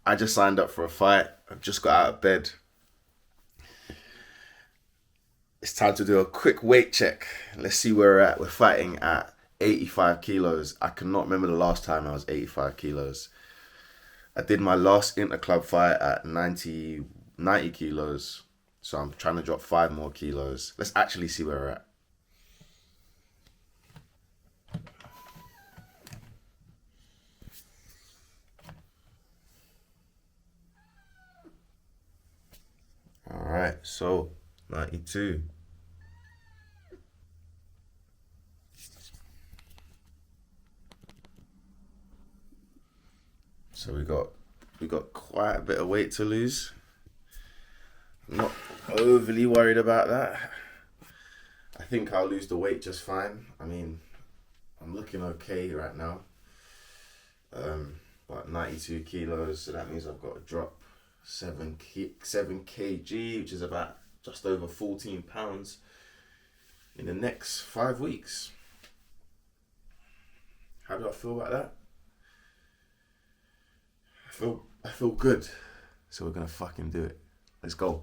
I just signed up for a fight. I've just got out of bed. It's time to do a quick weight check. Let's see where we're at. We're fighting at 85 kilos. I cannot remember the last time I was 85 kilos. I did my last interclub fight at 90 kilos. So I'm trying to drop 5 more kilos. Let's actually see where we're at. All right, so 92. So we got quite a bit of weight to lose. I'm not overly worried about that. I think I'll lose the weight just fine. I mean, I'm looking okay right now. But 92 kilos, so that means I've got to drop 7 kg, which is about just over 14 pounds in the next 5 weeks. How do I feel about that? I feel good. So we're gonna fucking do it. Let's go.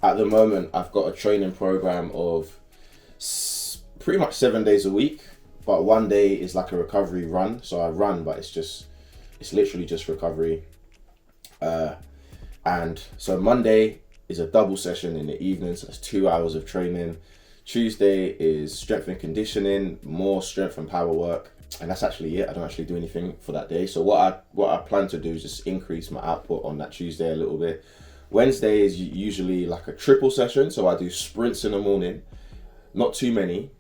At the moment, I've got a training program of pretty much 7 days a week, but one day is like a recovery run. So I run, but it's literally just recovery. And so Monday is a double session in the evening, so that's 2 hours of training. Tuesday is strength and conditioning, more strength and power work, and that's actually it. I don't actually do anything for that day. So what I plan to do is just increase my output on that Tuesday a little bit. Wednesday is usually like a triple session, so I do sprints in the morning, not too many,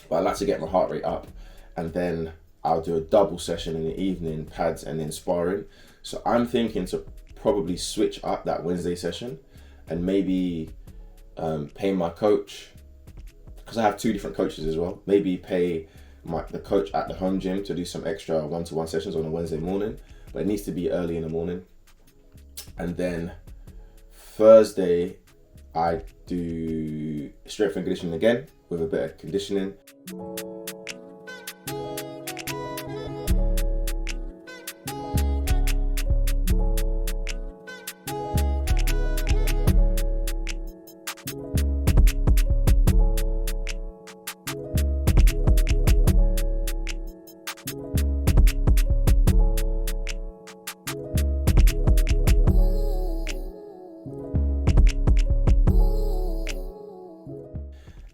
but I like to get my heart rate up, and then I'll do a double session in the evening, pads and then sparring. So I'm thinking to probably switch up that Wednesday session and maybe pay my coach, because I have 2 different coaches as well, maybe pay the coach at the home gym to do some extra one-to-one sessions on a Wednesday morning, but it needs to be early in the morning. And then Thursday, I do strength and conditioning again with a bit of conditioning.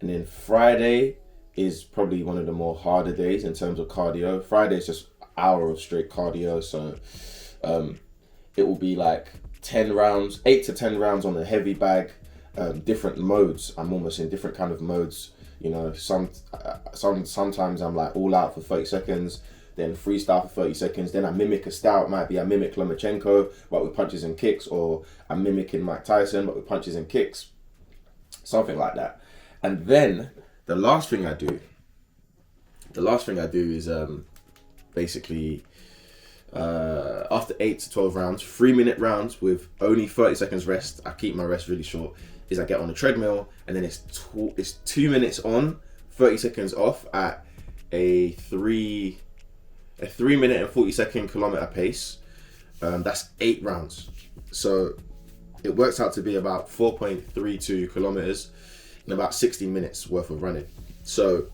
And then Friday is probably one of the more harder days in terms of cardio. Friday is just an hour of straight cardio. So it will be like 10 rounds, 8 to 10 rounds on the heavy bag, different modes. I'm almost in different kind of modes. You know, sometimes I'm like all out for 30 seconds, then freestyle for 30 seconds. Then I mimic a style. It might be I mimic Lomachenko, but with punches and kicks, or I'm mimicking Mike Tyson, but with punches and kicks. Something like that. And then the last thing I do is basically after 8 to 12 rounds, 3-minute rounds with only 30 seconds rest. I keep my rest really short. Is I get on the treadmill and then it's 2 minutes on, 30 seconds off at a 3-minute and 40-second kilometer pace. That's 8 rounds. So it works out to be about 4.32 kilometers in about 60 minutes worth of running. So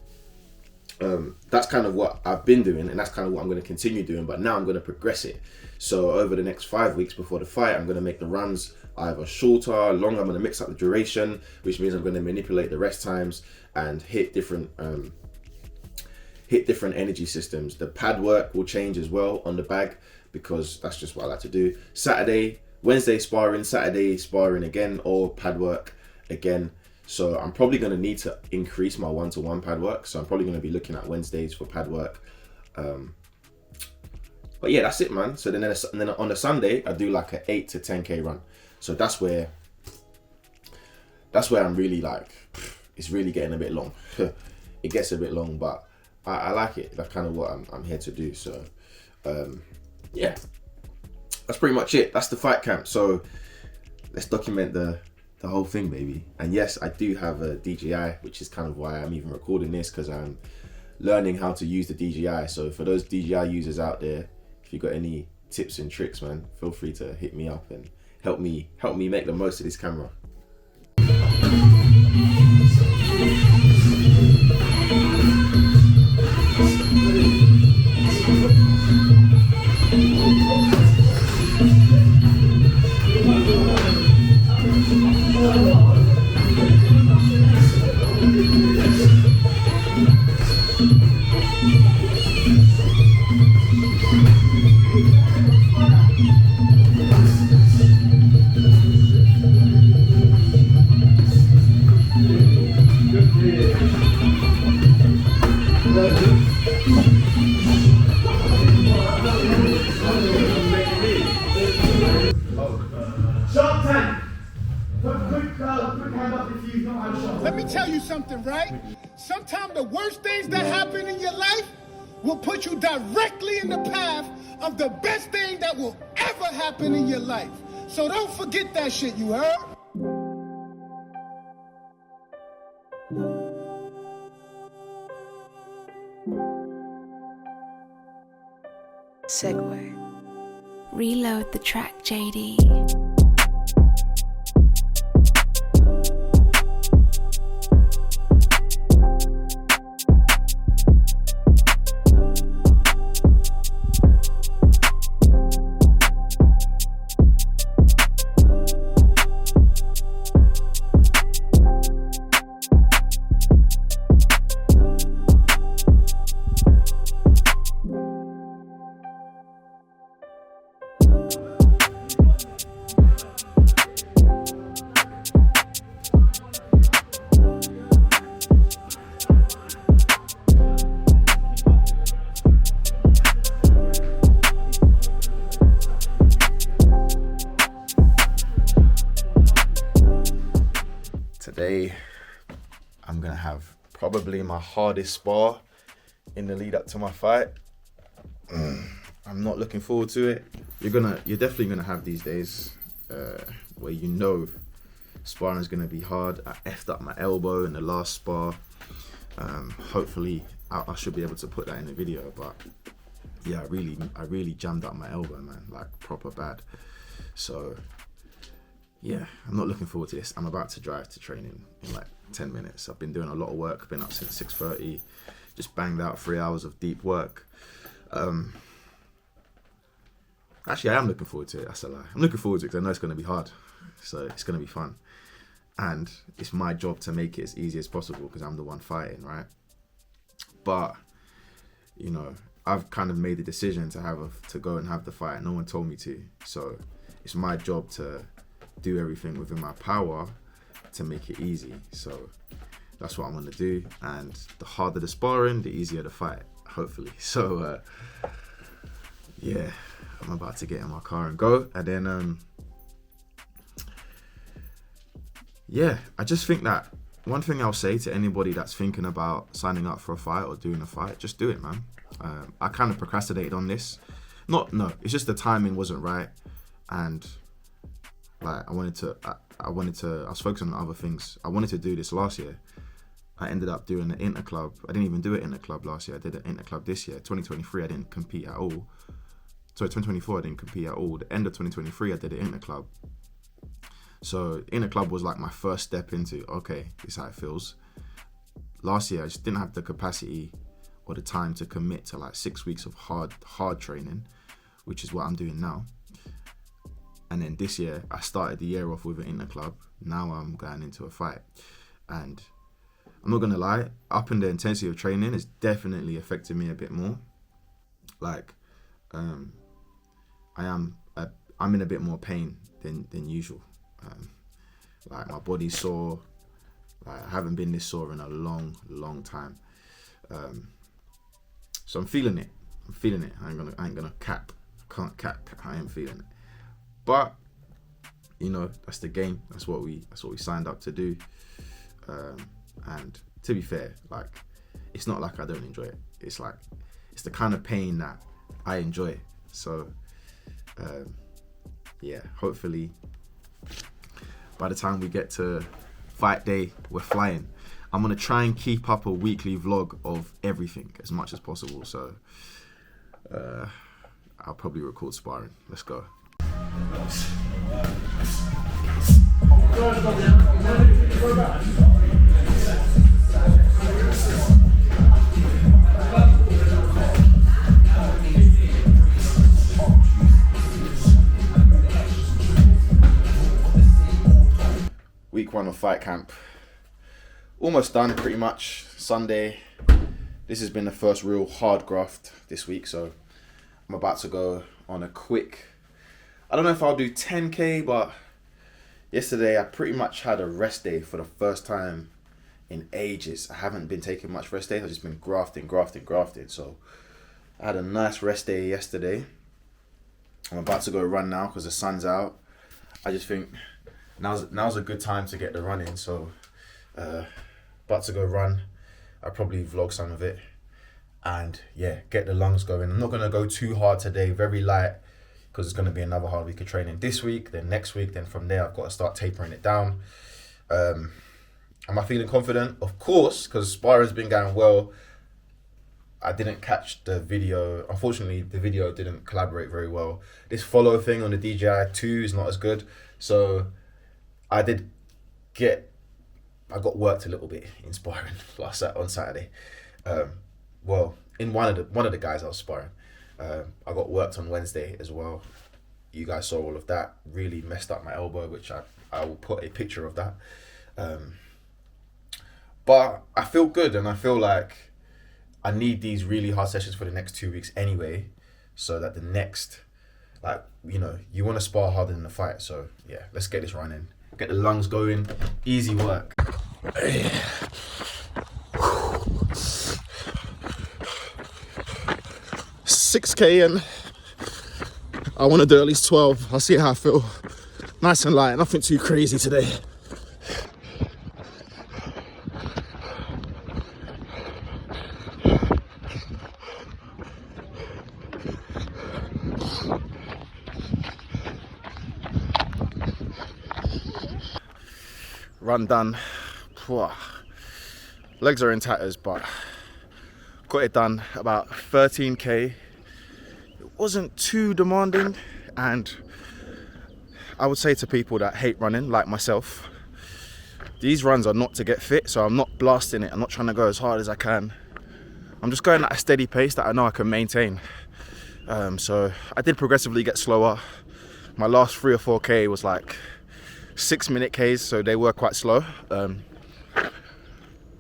that's kind of what I've been doing, and that's kind of what I'm going to continue doing, but now I'm going to progress it. So over the next 5 weeks before the fight, I'm going to make the runs either shorter, longer. I'm going to mix up the duration, which means I'm going to manipulate the rest times and hit different energy systems. The pad work will change as well on the bag, because that's just what I like to do. Wednesday sparring, Saturday sparring again, or pad work again. So I'm probably going to need to increase my one-to-one pad work. So I'm probably going to be looking at Wednesdays for pad work. But yeah, that's it, man. So then on a Sunday, I do like an 8 to 10K run. So that's where I'm really like, it's really getting a bit long. It gets a bit long, but I like it. That's kind of what I'm here to do. So yeah. that's pretty much it. That's the fight camp. So let's document the whole thing, baby. And yes, I do have a DJI, which is kind of why I'm even recording this, because I'm learning how to use the DJI. So for those DJI users out there, if you got any tips and tricks, man, feel free to hit me up and help me make the most of this camera. Let me tell you something, right? Sometimes the worst things that happen in your life will put you directly in the path of the best thing that will ever happen in your life. So don't forget that shit, you heard? Segue. Reload the track, JD. Today, I'm gonna have probably my hardest spar in the lead up to my fight. I'm not looking forward to it. You're definitely gonna have these days where you know sparring is gonna be hard. I effed up my elbow in the last spar. Hopefully, I should be able to put that in the video. But yeah, I really jammed up my elbow, man, like proper bad. So yeah, I'm not looking forward to this. I'm about to drive to training in like 10 minutes. I've been doing a lot of work, been up since 6:30, just banged out 3 hours of deep work. Actually, I am looking forward to it, that's a lie. I'm looking forward to it because I know it's gonna be hard. So it's gonna be fun. And it's my job to make it as easy as possible because I'm the one fighting, right? But, you know, I've kind of made the decision to go and have the fight. No one told me to. So it's my job to do everything within my power to make it easy. So that's what I'm gonna do. And the harder the sparring, the easier the fight, hopefully. So yeah, I'm about to get in my car and go. And then yeah, I just think that one thing I'll say to anybody that's thinking about signing up for a fight or doing a fight, just do it, man. I kind of procrastinated on this. It's just the timing wasn't right. And like I was focusing on other things. I wanted to do this last year. I ended up doing an interclub. I didn't even do it in the club last year. I did an interclub this year. 2023, I didn't compete at all. Sorry, 2024, I didn't compete at all. The end of 2023, I did an interclub. So interclub was like my first step into, okay, this is how it feels. Last year, I just didn't have the capacity or the time to commit to like 6 weeks of hard training, which is what I'm doing now. And then this year, I started the year off with an interclub. Now I'm going into a fight. And I'm not gonna lie, up in the intensity of training has definitely affected me a bit more. Like, I'm in a bit more pain than usual. Like my body's sore. Like I haven't been this sore in a long time. So I'm feeling it. I ain't gonna cap. I can't cap. I am feeling it. But you know, that's the game. That's what we signed up to do. And to be fair, like it's not like I don't enjoy it. It's like it's the kind of pain that I enjoy. So yeah, hopefully by the time we get to fight day, we're flying. I'm gonna try and keep up a weekly vlog of everything as much as possible. So I'll probably record sparring. Let's go. Week 1 of fight camp. Almost done pretty much. Sunday. This has been the first real hard graft this week, so I'm about to go on a quick, I don't know if I'll do 10k, but yesterday I pretty much had a rest day for the first time in ages. I haven't been taking much rest days. I've just been grafting. So I had a nice rest day yesterday. I'm about to go run now because the sun's out. I just think now's a good time to get the run in. So about to go run. I'll probably vlog some of it. And yeah, get the lungs going. I'm not going to go too hard today, very light, because it's going to be another hard week of training this week, then next week, then from there I've got to start tapering it down. Am I feeling confident? Of course, because sparring's been going well. I didn't catch the video. Unfortunately, the video didn't collaborate very well. This follow thing on the DJI 2 is not as good. So I got worked a little bit in sparring on Saturday. Well, in one of the guys I was sparring. I got worked on Wednesday as well. You guys saw all of that. Really messed up my elbow, which I will put a picture of that. But I feel good, and I feel like I need these really hard sessions for the next 2 weeks anyway, so that the next, you want to spar harder than the fight. So yeah, let's get this running. Get the lungs going. Easy work. 6k and I want to do at least 12. I'll see how I feel. Nice and light, nothing too crazy today. Run done. Legs are in tatters, but got it done. About 13k. It wasn't too demanding, and I would say to people that hate running, like myself, these runs are not to get fit, so I'm not blasting it. I'm not trying to go as hard as I can. I'm just going at a steady pace that I know I can maintain. So I did progressively get slower. My last 3 or 4k was like 6-minute Ks, so they were quite slow.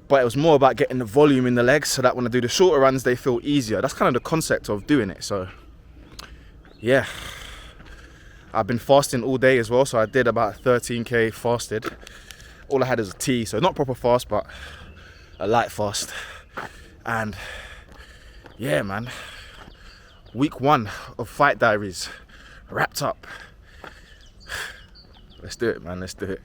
But it was more about getting the volume in the legs so that when I do the shorter runs, they feel easier. That's kind of the concept of doing it. So yeah, I've been fasting all day as well. So I did about 13k fasted. All I had is a tea, so not proper fast, but a light fast. And yeah, man, week 1 of Fight Diaries wrapped up. Let's do it, man. Let's do it.